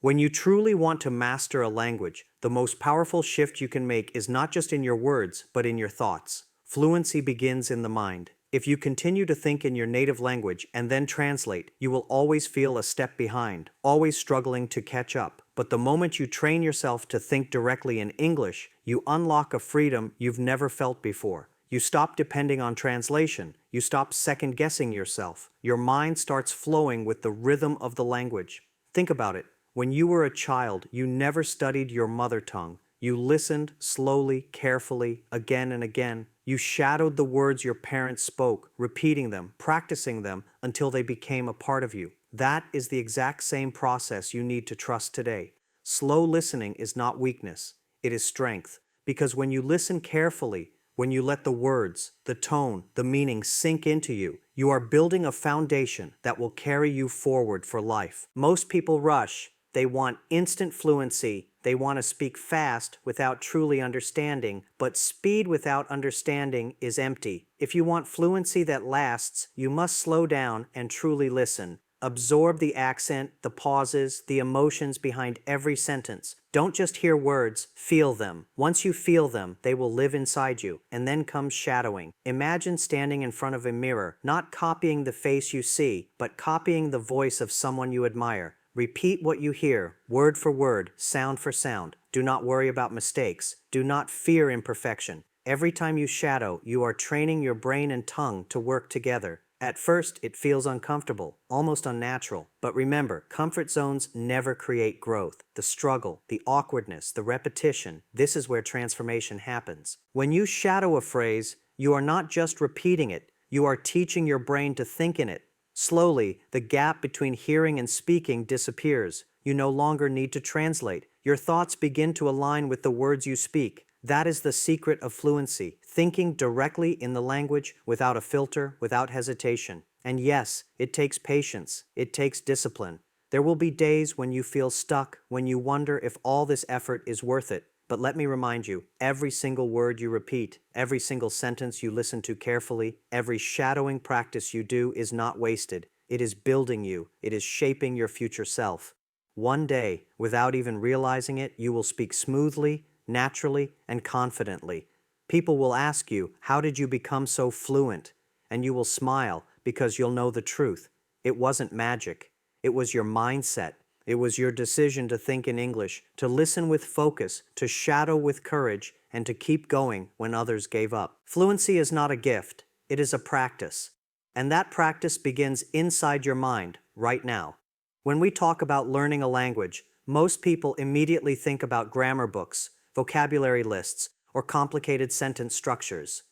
When you truly want to master a language, the most powerful shift you can make is not just in your words, but in your thoughts. Fluency begins in the mind. If you continue to think in your native language and then translate, you will always feel a step behind, always struggling to catch up. But the moment you train yourself to think directly in English, you unlock a freedom you've never felt before. You stop depending on translation. You stop second-guessing yourself. Your mind starts flowing with the rhythm of the language. Think about it. When you were a child, you never studied your mother tongue. You listened slowly, carefully, again and again. You shadowed the words your parents spoke, repeating them, practicing them until they became a part of you. That is the exact same process you need to trust today. Slow listening is not weakness, it is strength. Because when you listen carefully, when you let the words, the tone, the meaning sink into you, you are building a foundation that will carry you forward for life. Most people rush. They want instant fluency. They want to speak fast without truly understanding, but speed without understanding is empty. If you want fluency that lasts, you must slow down and truly listen. Absorb the accent, the pauses, the emotions behind every sentence. Don't just hear words, feel them. Once you feel them, they will live inside you, and then comes shadowing. Imagine standing in front of a mirror, not copying the face you see, but copying the voice of someone you admire. Repeat what you hear, word for word, sound for sound. Do not worry about mistakes. Do not fear imperfection. Every time you shadow, you are training your brain and tongue to work together. At first, it feels uncomfortable, almost unnatural. But remember, comfort zones never create growth. The struggle, the awkwardness, the repetition, this is where transformation happens. When you shadow a phrase, you are not just repeating it, you are teaching your brain to think in it. Slowly, the gap between hearing and speaking disappears. You no longer need to translate. Your thoughts begin to align with the words you speak. That is the secret of fluency, thinking directly in the language without a filter, without hesitation. And yes, it takes patience. It takes discipline. There will be days when you feel stuck, when you wonder if all this effort is worth it. But let me remind you, every single word you repeat, every single sentence you listen to carefully, every shadowing practice you do is not wasted. It is building you. It is shaping your future self. One day, without even realizing it, you will speak smoothly, naturally, and confidently. People will ask you, how did you become so fluent? And you will smile because you'll know the truth. It wasn't magic. It was your mindset. It was your decision to think in English, to listen with focus, to shadow with courage, and to keep going when others gave up. Fluency is not a gift. It is a practice. And that practice begins inside your mind, right now. When we talk about learning a language, most people immediately think about grammar books, vocabulary lists, or complicated sentence structures.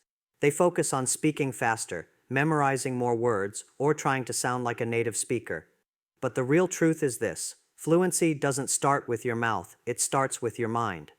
They focus on speaking faster, memorizing more words, or trying to sound like a native speaker. But the real truth is this: fluency doesn't start with your mouth, it starts with your mind.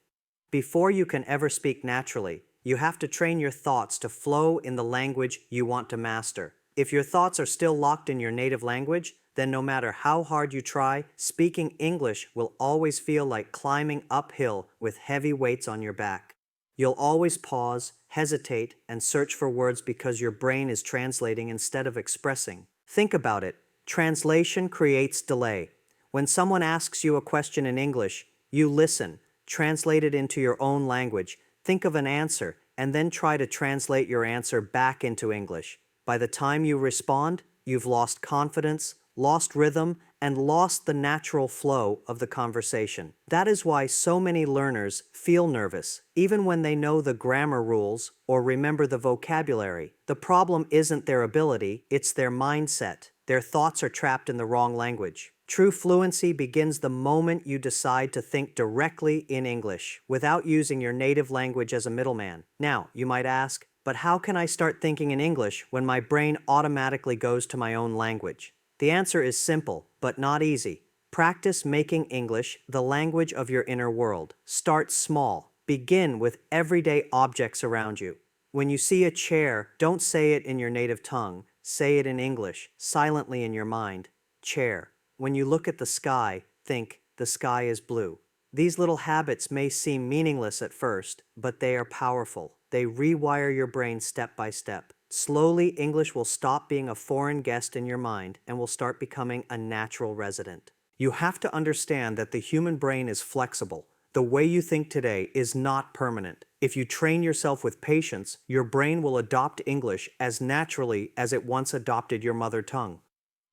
Before you can ever speak naturally, you have to train your thoughts to flow in the language you want to master. If your thoughts are still locked in your native language, then no matter how hard you try, speaking English will always feel like climbing uphill with heavy weights on your back. You'll always pause, hesitate, and search for words because your brain is translating instead of expressing. Think about it. Translation creates delay. When someone asks you a question in English, you listen, translate it into your own language, think of an answer, and then try to translate your answer back into English. By the time you respond, you've lost confidence, lost rhythm, and lost the natural flow of the conversation. That is why so many learners feel nervous, even when they know the grammar rules or remember the vocabulary. The problem isn't their ability, it's their mindset. Their thoughts are trapped in the wrong language. True fluency begins the moment you decide to think directly in English, without using your native language as a middleman. Now, you might ask, but how can I start thinking in English when my brain automatically goes to my own language? The answer is simple, but not easy. Practice making English the language of your inner world. Start small. Begin with everyday objects around you. When you see a chair, don't say it in your native tongue. Say it in English, silently in your mind. Chair. When you look at the sky, think, the sky is blue. These little habits may seem meaningless at first, but they are powerful. They rewire your brain step by step. Slowly, English will stop being a foreign guest in your mind and will start becoming a natural resident. You have to understand that the human brain is flexible. The way you think today is not permanent. If you train yourself with patience, your brain will adopt English as naturally as it once adopted your mother tongue.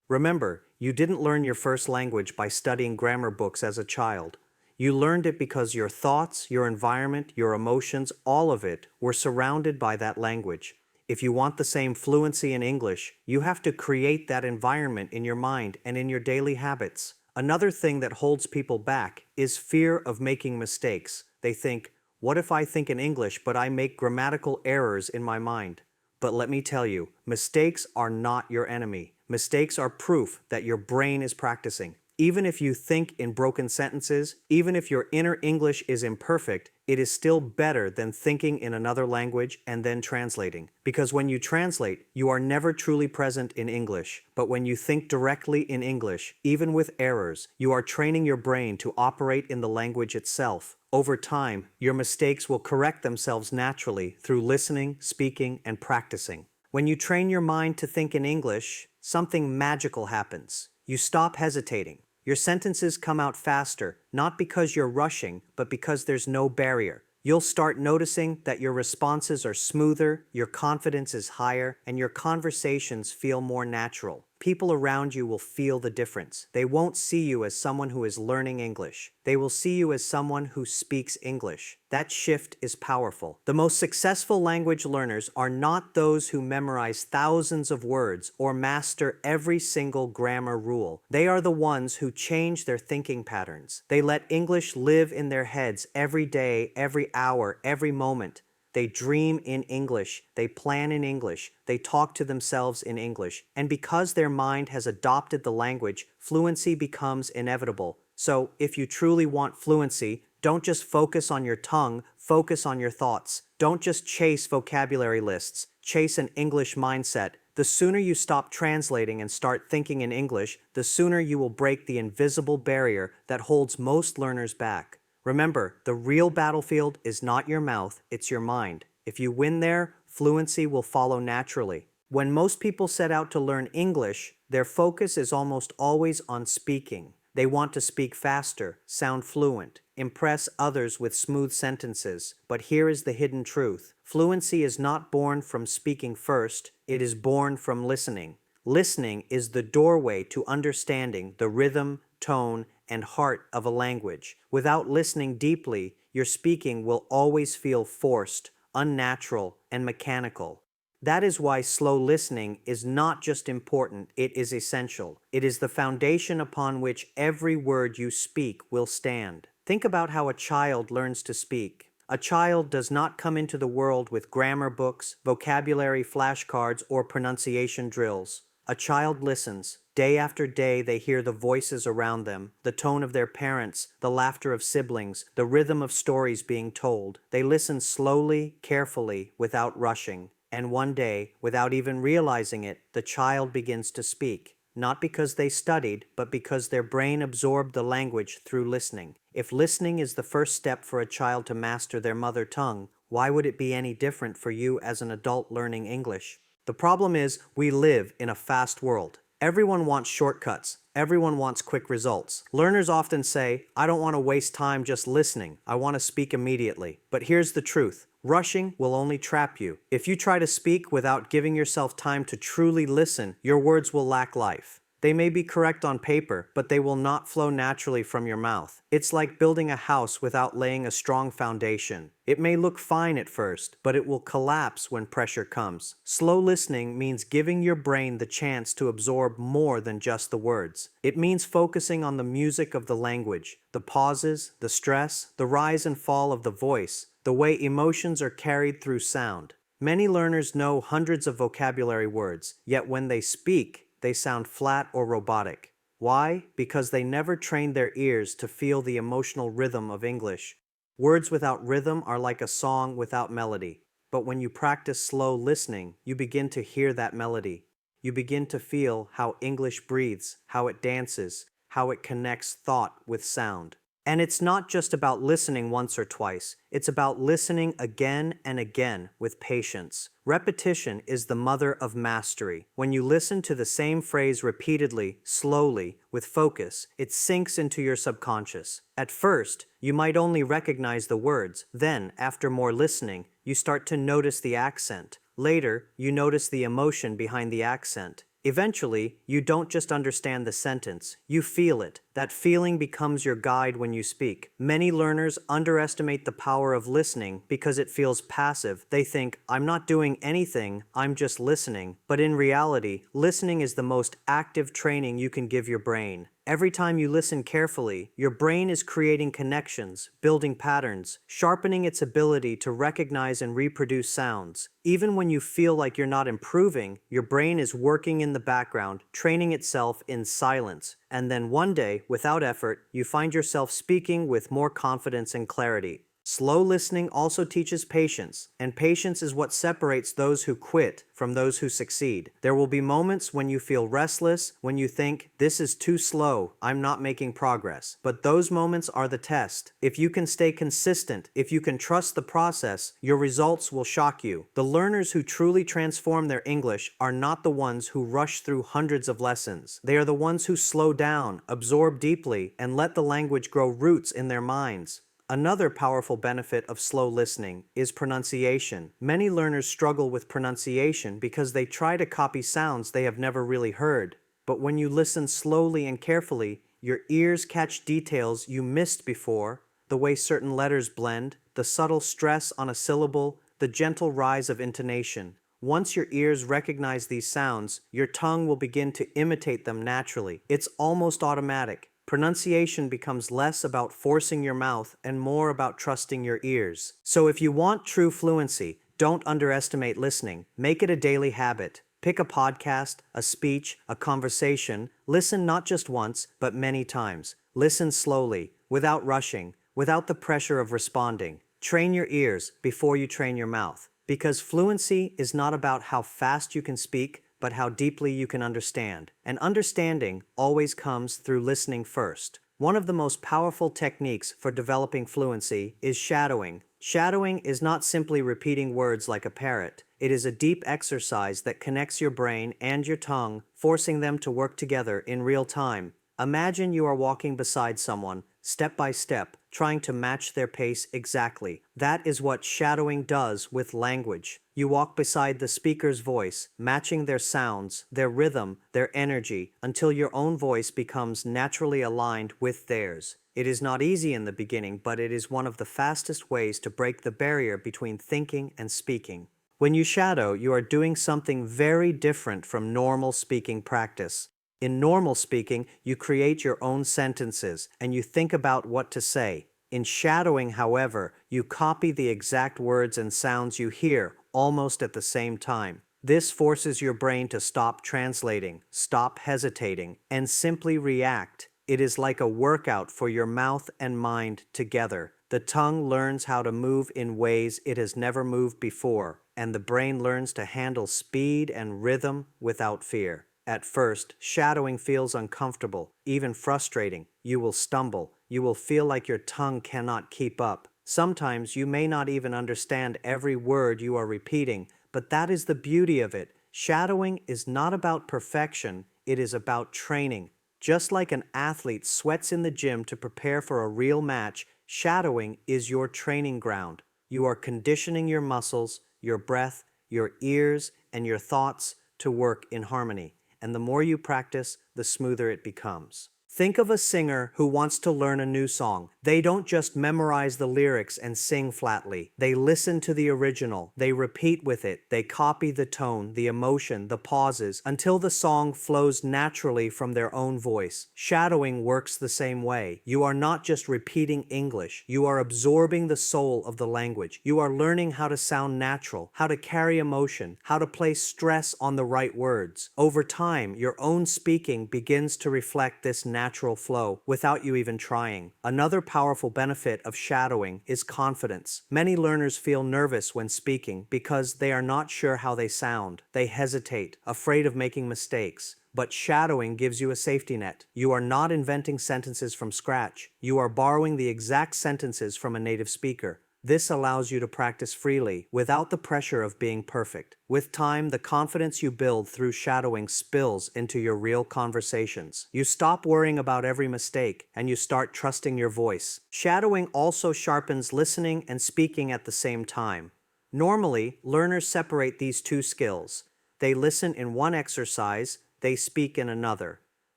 Remember, you didn't learn your first language by studying grammar books as a child. You learned it because your thoughts, your environment, your emotions, all of it were surrounded by that language. If you want the same fluency in English, you have to create that environment in your mind and in your daily habits. Another thing that holds people back is fear of making mistakes. They think, what if I think in English but I make grammatical errors in my mind? But let me tell you, mistakes are not your enemy. Mistakes are proof that your brain is practicing. Even if you think in broken sentences, even if your inner English is imperfect, it is still better than thinking in another language and then translating. Because when you translate, you are never truly present in English. But when you think directly in English, even with errors, you are training your brain to operate in the language itself. Over time, your mistakes will correct themselves naturally through listening, speaking, and practicing. When you train your mind to think in English, something magical happens. You stop hesitating. Your sentences come out faster, not because you're rushing, but because there's no barrier. You'll start noticing that your responses are smoother, your confidence is higher, and your conversations feel more natural. People around you will feel the difference. They won't see you as someone who is learning English. They will see you as someone who speaks English. That shift is powerful. The most successful language learners are not those who memorize thousands of words or master every single grammar rule. They are the ones who change their thinking patterns. They let English live in their heads every day, every hour, every moment. They dream in English, they plan in English, they talk to themselves in English, and because their mind has adopted the language, fluency becomes inevitable. So, if you truly want fluency, don't just focus on your tongue, focus on your thoughts. Don't just chase vocabulary lists, chase an English mindset. The sooner you stop translating and start thinking in English, the sooner you will break the invisible barrier that holds most learners back. Remember, the real battlefield is not your mouth, it's your mind. If you win there, fluency will follow naturally. When most people set out to learn English, their focus is almost always on speaking. They want to speak faster, sound fluent, impress others with smooth sentences. But here is the hidden truth. Fluency is not born from speaking first, it is born from listening. Listening is the doorway to understanding the rhythm, tone, and heart of a language. Without listening deeply, your speaking will always feel forced, unnatural, and mechanical. That is why slow listening is not just important, it is essential. It is the foundation upon which every word you speak will stand. Think about how a child learns to speak. A child does not come into the world with grammar books, vocabulary flashcards, or pronunciation drills. A child listens. Day after day they hear the voices around them, the tone of their parents, the laughter of siblings, the rhythm of stories being told. They listen slowly, carefully, without rushing. And one day, without even realizing it, the child begins to speak. Not because they studied, but because their brain absorbed the language through listening. If listening is the first step for a child to master their mother tongue, why would it be any different for you as an adult learning English? The problem is, we live in a fast world. Everyone wants shortcuts. Everyone wants quick results. Learners often say, I don't want to waste time just listening. I want to speak immediately. But here's the truth. Rushing will only trap you. If you try to speak without giving yourself time to truly listen, your words will lack life. They may be correct on paper, but they will not flow naturally from your mouth. It's like building a house without laying a strong foundation. It may look fine at first, but it will collapse when pressure comes. Slow listening means giving your brain the chance to absorb more than just the words. It means focusing on the music of the language, the pauses, the stress, the rise and fall of the voice, the way emotions are carried through sound. Many learners know hundreds of vocabulary words, yet when they speak, they sound flat or robotic. Why? Because they never trained their ears to feel the emotional rhythm of English. Words without rhythm are like a song without melody. But when you practice slow listening, you begin to hear that melody. You begin to feel how English breathes, how it dances, how it connects thought with sound. And it's not just about listening once or twice, it's about listening again and again with patience. Repetition is the mother of mastery. When you listen to the same phrase repeatedly, slowly, with focus, it sinks into your subconscious. At first, you might only recognize the words. Then, after more listening, you start to notice the accent. Later, you notice the emotion behind the accent. Eventually, you don't just understand the sentence, you feel it. That feeling becomes your guide when you speak. Many learners underestimate the power of listening because it feels passive. They think, I'm not doing anything, I'm just listening. But in reality, listening is the most active training you can give your brain. Every time you listen carefully, your brain is creating connections, building patterns, sharpening its ability to recognize and reproduce sounds. Even when you feel like you're not improving, your brain is working in the background, training itself in silence. And then one day, without effort, you find yourself speaking with more confidence and clarity. Slow listening also teaches patience, and patience is what separates those who quit from those who succeed. There will be moments when you feel restless, when you think, this is too slow, I'm not making progress. But those moments are the test. If you can stay consistent, if you can trust the process, your results will shock you. The learners who truly transform their English are not the ones who rush through hundreds of lessons. They are the ones who slow down, absorb deeply, and let the language grow roots in their minds. Another powerful benefit of slow listening is pronunciation. Many learners struggle with pronunciation because they try to copy sounds they have never really heard. But when you listen slowly and carefully, your ears catch details you missed before, the way certain letters blend, the subtle stress on a syllable, the gentle rise of intonation. Once your ears recognize these sounds, your tongue will begin to imitate them naturally. It's almost automatic. Pronunciation becomes less about forcing your mouth and more about trusting your ears. So if you want true fluency, don't underestimate listening. Make it a daily habit. Pick a podcast, a speech, a conversation. Listen not just once, but many times. Listen slowly, without rushing, without the pressure of responding. Train your ears before you train your mouth. Because fluency is not about how fast you can speak, but how deeply you can understand. And understanding always comes through listening first. One of the most powerful techniques for developing fluency is shadowing. Shadowing is not simply repeating words like a parrot. It is a deep exercise that connects your brain and your tongue, forcing them to work together in real time. Imagine you are walking beside someone, step by step, trying to match their pace exactly. That is what shadowing does with language. You walk beside the speaker's voice, matching their sounds, their rhythm, their energy, until your own voice becomes naturally aligned with theirs. It is not easy in the beginning, but it is one of the fastest ways to break the barrier between thinking and speaking. When you shadow, you are doing something very different from normal speaking practice. In normal speaking, you create your own sentences and you think about what to say. In shadowing, however, you copy the exact words and sounds you hear almost at the same time. This forces your brain to stop translating, stop hesitating, and simply react. It is like a workout for your mouth and mind together. The tongue learns how to move in ways it has never moved before, and the brain learns to handle speed and rhythm without fear. At first, shadowing feels uncomfortable, even frustrating. You will stumble. You will feel like your tongue cannot keep up. Sometimes you may not even understand every word you are repeating, but that is the beauty of it. Shadowing is not about perfection, it is about training. Just like an athlete sweats in the gym to prepare for a real match, shadowing is your training ground. You are conditioning your muscles, your breath, your ears, and your thoughts to work in harmony. And the more you practice, the smoother it becomes. Think of a singer who wants to learn a new song. They don't just memorize the lyrics and sing flatly. They listen to the original. They repeat with it. They copy the tone, the emotion, the pauses, until the song flows naturally from their own voice. Shadowing works the same way. You are not just repeating English. You are absorbing the soul of the language. You are learning how to sound natural, how to carry emotion, how to place stress on the right words. Over time, your own speaking begins to reflect this natural natural flow without you even trying. Another powerful benefit of shadowing is confidence. Many learners feel nervous when speaking because they are not sure how they sound. They hesitate, afraid of making mistakes. But shadowing gives you a safety net. You are not inventing sentences from scratch. You are borrowing the exact sentences from a native speaker. This allows you to practice freely, without the pressure of being perfect. With time, the confidence you build through shadowing spills into your real conversations. You stop worrying about every mistake, and you start trusting your voice. Shadowing also sharpens listening and speaking at the same time. Normally, learners separate these two skills. They listen in one exercise, they speak in another.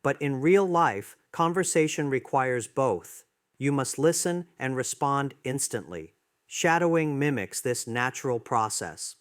But in real life, conversation requires both. You must listen and respond instantly. Shadowing mimics this natural process.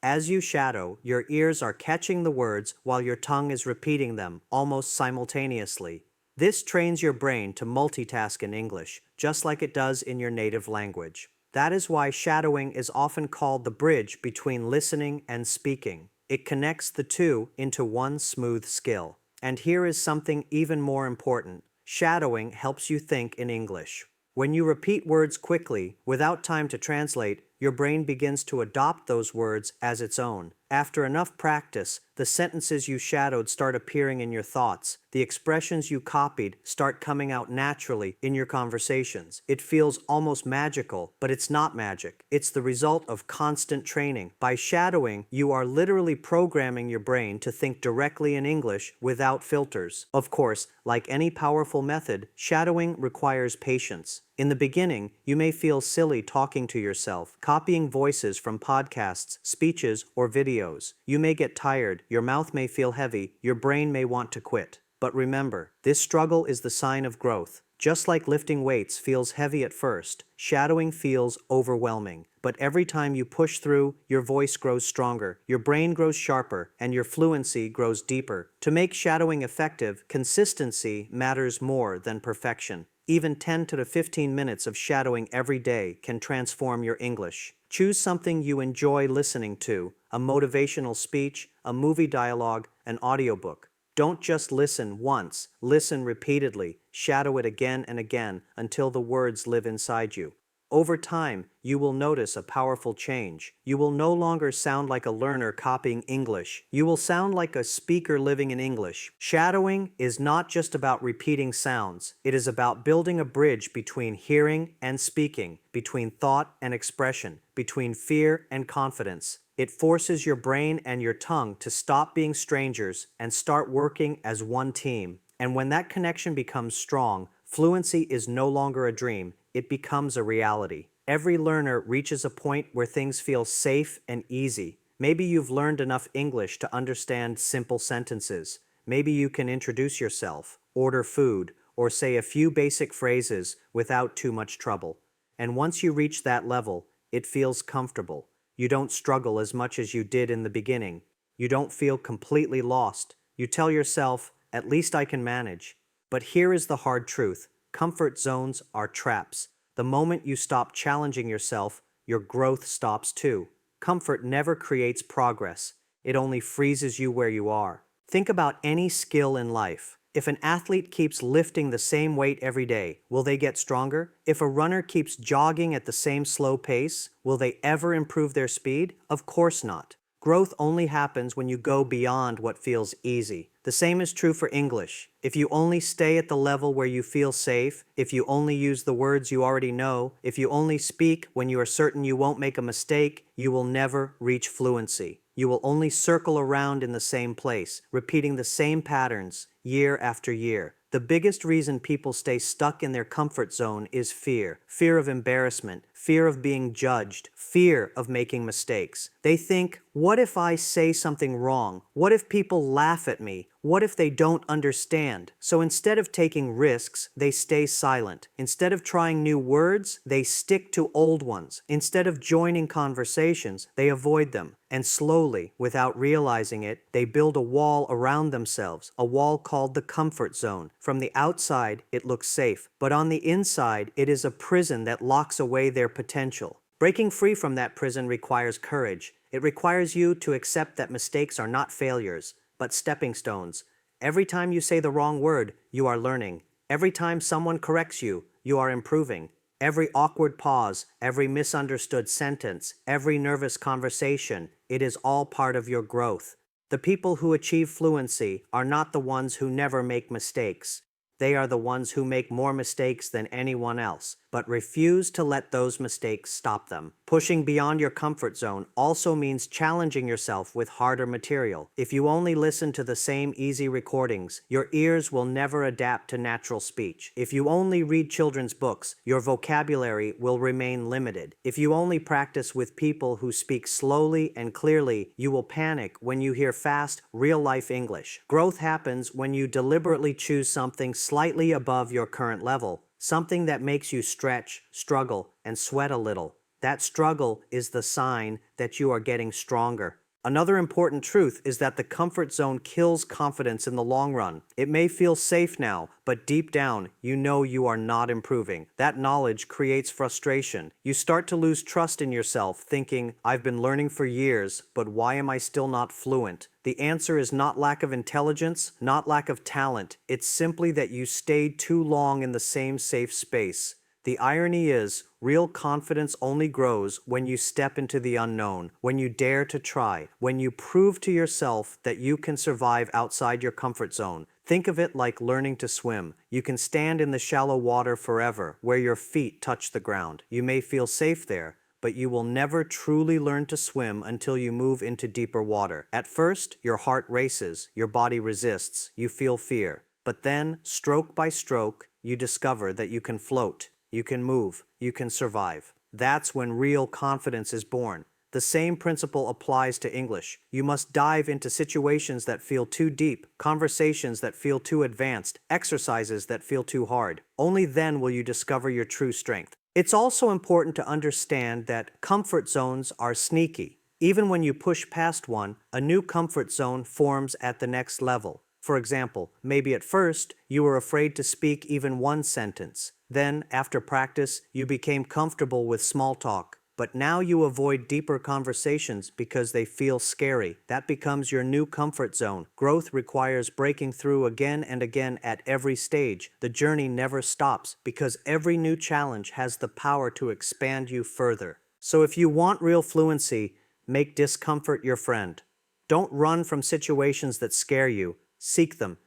As you shadow, your ears are catching the words while your tongue is repeating them almost simultaneously. This trains your brain to multitask in English, just like it does in your native language. That is why shadowing is often called the bridge between listening and speaking. It connects the two into one smooth skill. And here is something even more important. Shadowing helps you think in English. When you repeat words quickly, without time to translate, your brain begins to adopt those words as its own. After enough practice, the sentences you shadowed start appearing in your thoughts. The expressions you copied start coming out naturally in your conversations. It feels almost magical, but it's not magic. It's the result of constant training. By shadowing, you are literally programming your brain to think directly in English without filters. Of course, like any powerful method, shadowing requires patience. In the beginning, you may feel silly talking to yourself, copying voices from podcasts, speeches, or videos. You may get tired, your mouth may feel heavy, your brain may want to quit. But remember, this struggle is the sign of growth. Just like lifting weights feels heavy at first, shadowing feels overwhelming. But every time you push through, your voice grows stronger, your brain grows sharper, and your fluency grows deeper. To make shadowing effective, consistency matters more than perfection. Even 10 to 15 minutes of shadowing every day can transform your English. Choose something you enjoy listening to, a motivational speech, a movie dialogue, an audiobook. Don't just listen once, listen repeatedly, shadow it again and again until the words live inside you. Over time, you will notice a powerful change. You will no longer sound like a learner copying English. You will sound like a speaker living in English. Shadowing is not just about repeating sounds. It is about building a bridge between hearing and speaking, between thought and expression, between fear and confidence. It forces your brain and your tongue to stop being strangers and start working as one team. And when that connection becomes strong, fluency is no longer a dream. It becomes a reality. Every learner reaches a point where things feel safe and easy. Maybe you've learned enough English to understand simple sentences. Maybe you can introduce yourself, order food, or say a few basic phrases without too much trouble. And once you reach that level, it feels comfortable. You don't struggle as much as you did in the beginning. You don't feel completely lost. You tell yourself, at least I can manage. But here is the hard truth. Comfort zones are traps. The moment you stop challenging yourself, your growth stops too. Comfort never creates progress. It only freezes you where you are. Think about any skill in life. If an athlete keeps lifting the same weight every day, will they get stronger? If a runner keeps jogging at the same slow pace, will they ever improve their speed? Of course not. Growth only happens when you go beyond what feels easy. The same is true for English. If you only stay at the level where you feel safe, if you only use the words you already know, if you only speak when you are certain you won't make a mistake, you will never reach fluency. You will only circle around in the same place, repeating the same patterns year after year. The biggest reason people stay stuck in their comfort zone is fear. Fear of embarrassment, fear of being judged, fear of making mistakes. They think, what if I say something wrong? What if people laugh at me? What if they don't understand? So instead of taking risks, they stay silent. Instead of trying new words, they stick to old ones. Instead of joining conversations, they avoid them. And slowly, without realizing it, they build a wall around themselves, a wall called the comfort zone. From the outside, it looks safe, but on the inside, it is a prison that locks away their potential. Breaking free from that prison requires courage. It requires you to accept that mistakes are not failures, but stepping stones. Every time you say the wrong word, you are learning. Every time someone corrects you, you are improving. Every awkward pause, every misunderstood sentence, every nervous conversation, it is all part of your growth. The people who achieve fluency are not the ones who never make mistakes. They are the ones who make more mistakes than anyone else, but refuse to let those mistakes stop them. Pushing beyond your comfort zone also means challenging yourself with harder material. If you only listen to the same easy recordings, your ears will never adapt to natural speech. If you only read children's books, your vocabulary will remain limited. If you only practice with people who speak slowly and clearly, you will panic when you hear fast, real-life English. Growth happens when you deliberately choose something slightly above your current level, something that makes you stretch, struggle, and sweat a little. That struggle is the sign that you are getting stronger. Another important truth is that the comfort zone kills confidence in the long run. It may feel safe now, but deep down, you know you are not improving. That knowledge creates frustration. You start to lose trust in yourself, thinking, I've been learning for years, but why am I still not fluent? The answer is not lack of intelligence, not lack of talent. It's simply that you stayed too long in the same safe space. The irony is, real confidence only grows when you step into the unknown, when you dare to try, when you prove to yourself that you can survive outside your comfort zone. Think of it like learning to swim. You can stand in the shallow water forever, where your feet touch the ground. You may feel safe there, but you will never truly learn to swim until you move into deeper water. At first, your heart races, your body resists, you feel fear. But then, stroke by stroke, you discover that you can float. You can move, you can survive. That's when real confidence is born. The same principle applies to English. You must dive into situations that feel too deep, conversations that feel too advanced, exercises that feel too hard. Only then will you discover your true strength. It's also important to understand that comfort zones are sneaky. Even when you push past one, a new comfort zone forms at the next level. For example, maybe at first, you were afraid to speak even one sentence. Then, after practice, you became comfortable with small talk. But now you avoid deeper conversations because they feel scary. That becomes your new comfort zone. Growth requires breaking through again and again at every stage. The journey never stops because every new challenge has the power to expand you further. So if you want real fluency, make discomfort your friend. Don't run from situations that scare you. Seek them.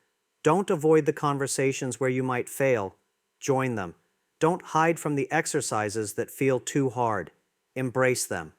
Don't avoid the conversations where you might fail. Join them. Don't hide from the exercises that feel too hard. Embrace them.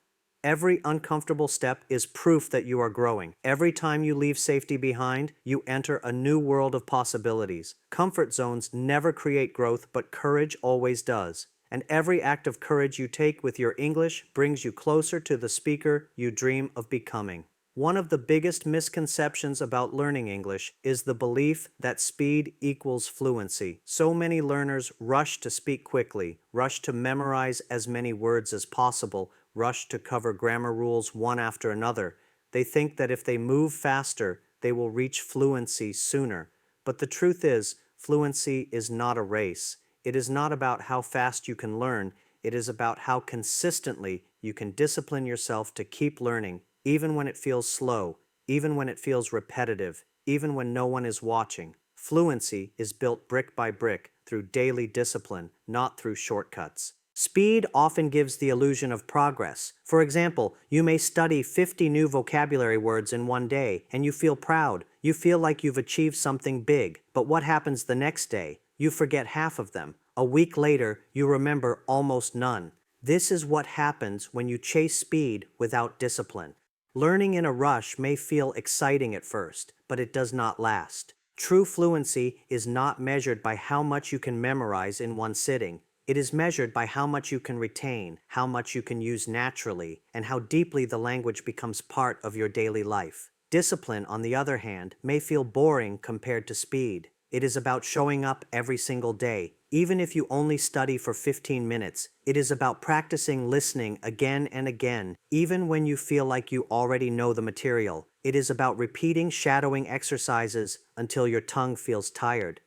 Every uncomfortable step is proof that you are growing. Every time you leave safety behind, you enter a new world of possibilities. Comfort zones never create growth, but courage always does. And every act of courage you take with your English brings you closer to the speaker you dream of becoming. One of the biggest misconceptions about learning English is the belief that speed equals fluency. So many learners rush to speak quickly, rush to memorize as many words as possible, rush to cover grammar rules one after another. They think that if they move faster, they will reach fluency sooner. But the truth is, fluency is not a race. It is not about how fast you can learn. It is about how consistently you can discipline yourself to keep learning, even when it feels slow, even when it feels repetitive, even when no one is watching. Fluency is built brick by brick through daily discipline, not through shortcuts. Speed often gives the illusion of progress. For example, you may study 50 new vocabulary words in one day, and you feel proud. You feel like you've achieved something big. But what happens the next day? You forget half of them. A week later, you remember almost none. This is what happens when you chase speed without discipline. Learning in a rush may feel exciting at first, but it does not last. True fluency is not measured by how much you can memorize in one sitting. It is measured by how much you can retain, how much you can use naturally, and how deeply the language becomes part of your daily life. Discipline, on the other hand, may feel boring compared to speed. It is about showing up every single day. Even if you only study for 15 minutes, it is about practicing listening again and again, even when you feel like you already know the material. It is about repeating shadowing exercises until your tongue feels tired.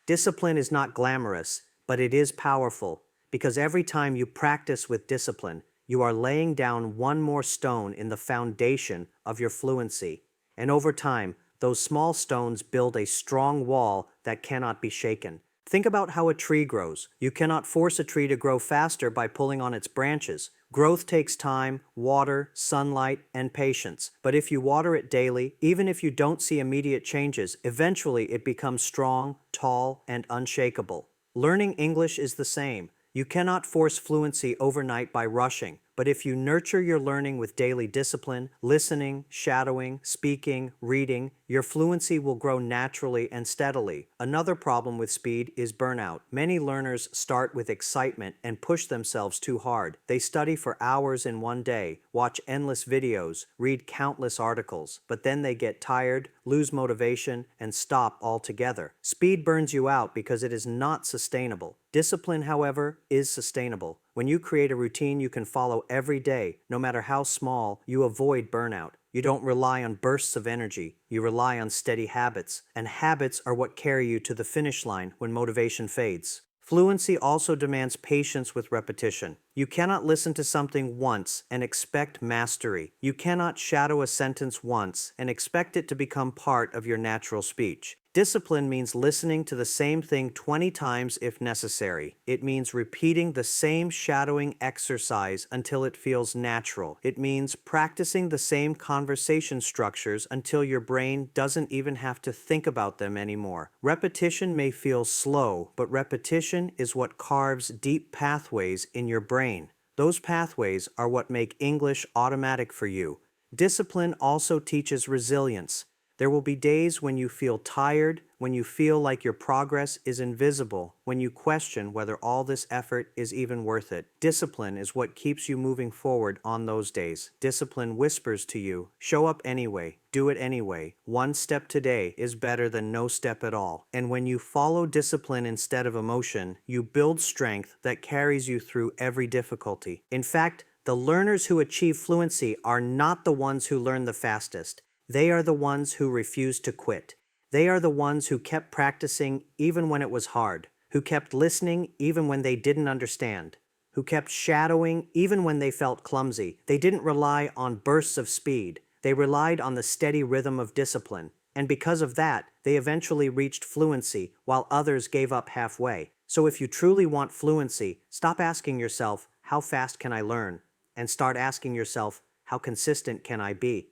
Discipline is not glamorous, but it is powerful, because every time you practice with discipline, you are laying down one more stone in the foundation of your fluency. And over time, those small stones build a strong wall that cannot be shaken. Think about how a tree grows. You cannot force a tree to grow faster by pulling on its branches. Growth takes time, water, sunlight, and patience. But if you water it daily, even if you don't see immediate changes, eventually it becomes strong, tall, and unshakable. Learning English is the same. You cannot force fluency overnight by rushing, but if you nurture your learning with daily discipline, listening, shadowing, speaking, reading, your fluency will grow naturally and steadily. Another problem with speed is burnout. Many learners start with excitement and push themselves too hard. They study for hours in one day, watch endless videos, read countless articles, but then they get tired, lose motivation, and stop altogether. Speed burns you out because it is not sustainable. Discipline, however, is sustainable. When you create a routine you can follow every day, no matter how small, you avoid burnout. You don't rely on bursts of energy, you rely on steady habits, and habits are what carry you to the finish line when motivation fades. Fluency also demands patience with repetition. You cannot listen to something once and expect mastery. You cannot shadow a sentence once and expect it to become part of your natural speech. Discipline means listening to the same thing 20 times if necessary. It means repeating the same shadowing exercise until it feels natural. It means practicing the same conversation structures until your brain doesn't even have to think about them anymore. Repetition may feel slow, but repetition is what carves deep pathways in your brain. Those pathways are what make English automatic for you. Discipline also teaches resilience. There will be days when you feel tired, when you feel like your progress is invisible, when you question whether all this effort is even worth it. Discipline is what keeps you moving forward on those days. Discipline whispers to you, show up anyway, do it anyway. One step today is better than no step at all. And when you follow discipline instead of emotion, you build strength that carries you through every difficulty. In fact, the learners who achieve fluency are not the ones who learn the fastest. They are the ones who refused to quit. They are the ones who kept practicing even when it was hard, who kept listening even when they didn't understand, who kept shadowing even when they felt clumsy. They didn't rely on bursts of speed. They relied on the steady rhythm of discipline. And because of that, they eventually reached fluency while others gave up halfway. So if you truly want fluency, stop asking yourself, how fast can I learn? And start asking yourself, how consistent can I be?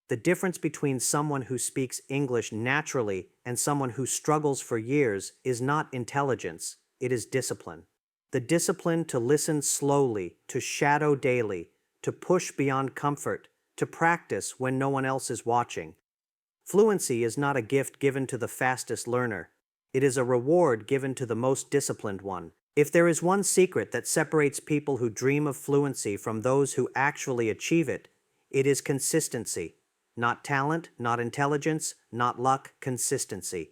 The difference between someone who speaks English naturally and someone who struggles for years is not intelligence, it is discipline. The discipline to listen slowly, to shadow daily, to push beyond comfort, to practice when no one else is watching. Fluency is not a gift given to the fastest learner. It is a reward given to the most disciplined one. If there is one secret that separates people who dream of fluency from those who actually achieve it, it is consistency. Not talent, not intelligence, not luck, consistency.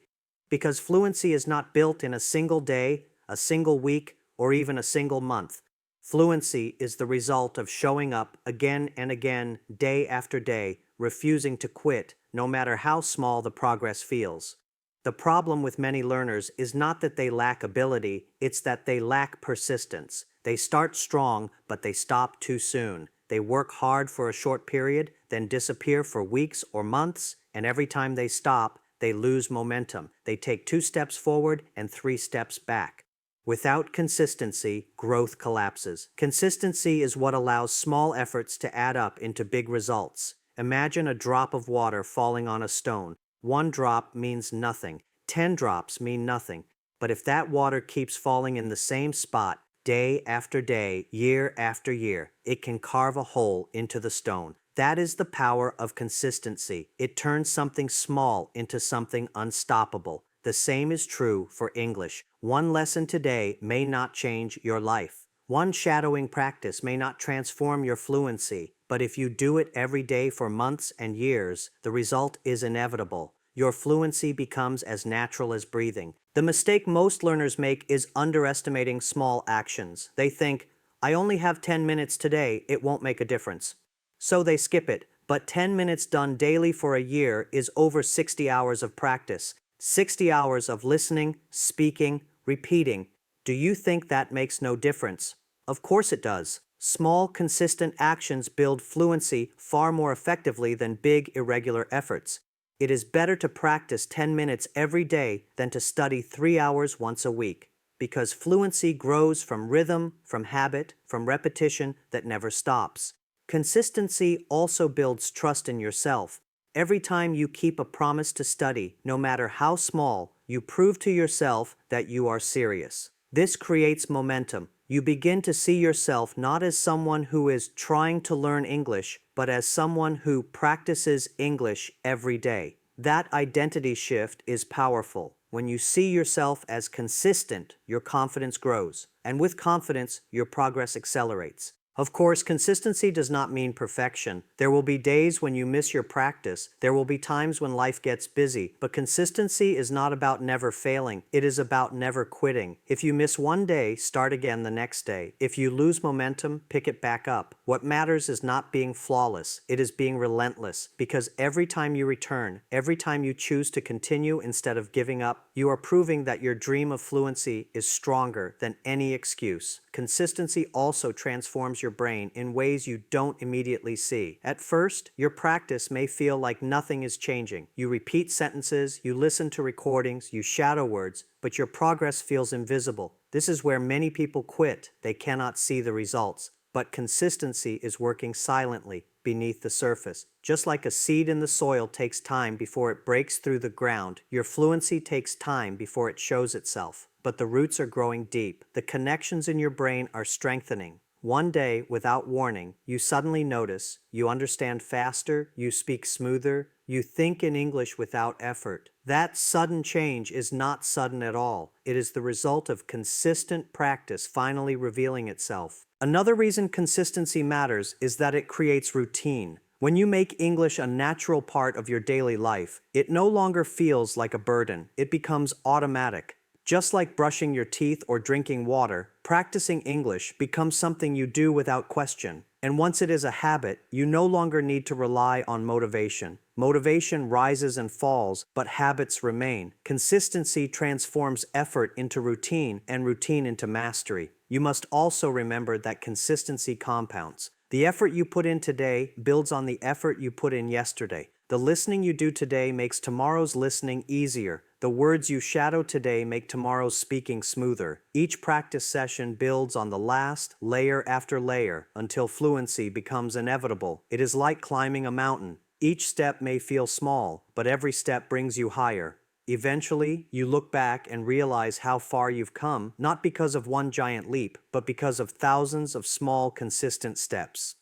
Because fluency is not built in a single day, a single week, or even a single month. Fluency is the result of showing up again and again, day after day, refusing to quit, no matter how small the progress feels. The problem with many learners is not that they lack ability, it's that they lack persistence. They start strong, but they stop too soon. They work hard for a short period, then disappear for weeks or months, and every time they stop, they lose momentum. They take 2 steps forward and 3 steps back. Without consistency, growth collapses. Consistency is what allows small efforts to add up into big results. Imagine a drop of water falling on a stone. 1 drop means nothing. 10 drops mean nothing. But if that water keeps falling in the same spot, day after day, year after year, it can carve a hole into the stone. That is the power of consistency. It turns something small into something unstoppable. The same is true for English. One lesson today may not change your life. One shadowing practice may not transform your fluency, but if you do it every day for months and years, the result is inevitable. Your fluency becomes as natural as breathing. The mistake most learners make is underestimating small actions. They think, I only have 10 minutes today, it won't make a difference. So they skip it, but 10 minutes done daily for a year is over 60 hours of practice. 60 hours of listening, speaking, repeating. Do you think that makes no difference? Of course it does. Small, consistent actions build fluency far more effectively than big, irregular efforts. It is better to practice 10 minutes every day than to study 3 hours once a week, because fluency grows from rhythm, from habit, from repetition that never stops. Consistency also builds trust in yourself. Every time you keep a promise to study, no matter how small, you prove to yourself that you are serious. This creates momentum. You begin to see yourself not as someone who is trying to learn English, but as someone who practices English every day. That identity shift is powerful. When you see yourself as consistent, your confidence grows. And with confidence, your progress accelerates. Of course, consistency does not mean perfection. There will be days when you miss your practice. There will be times when life gets busy. But consistency is not about never failing. It is about never quitting. If you miss one day, start again the next day. If you lose momentum, pick it back up. What matters is not being flawless. It is being relentless. Because every time you return, every time you choose to continue instead of giving up, you are proving that your dream of fluency is stronger than any excuse. Consistency also transforms your brain in ways you don't immediately see. At first, your practice may feel like nothing is changing. You repeat sentences, you listen to recordings, you shadow words, but your progress feels invisible. This is where many people quit. They cannot see the results. But consistency is working silently beneath the surface. Just like a seed in the soil takes time before it breaks through the ground, your fluency takes time before it shows itself. But the roots are growing deep. The connections in your brain are strengthening. One day, without warning, you suddenly notice, you understand faster, you speak smoother, you think in English without effort. That sudden change is not sudden at all. It is the result of consistent practice finally revealing itself. Another reason consistency matters is that it creates routine. When you make English a natural part of your daily life, it no longer feels like a burden. It becomes automatic. Just like brushing your teeth or drinking water, practicing English becomes something you do without question. And once it is a habit, you no longer need to rely on motivation. Motivation rises and falls, but habits remain. Consistency transforms effort into routine and routine into mastery. You must also remember that consistency compounds. The effort you put in today builds on the effort you put in yesterday. The listening you do today makes tomorrow's listening easier. The words you shadow today make tomorrow's speaking smoother. Each practice session builds on the last, layer after layer, until fluency becomes inevitable. It is like climbing a mountain. Each step may feel small, but every step brings you higher. Eventually, you look back and realize how far you've come, not because of one giant leap, but because of thousands of small, consistent steps.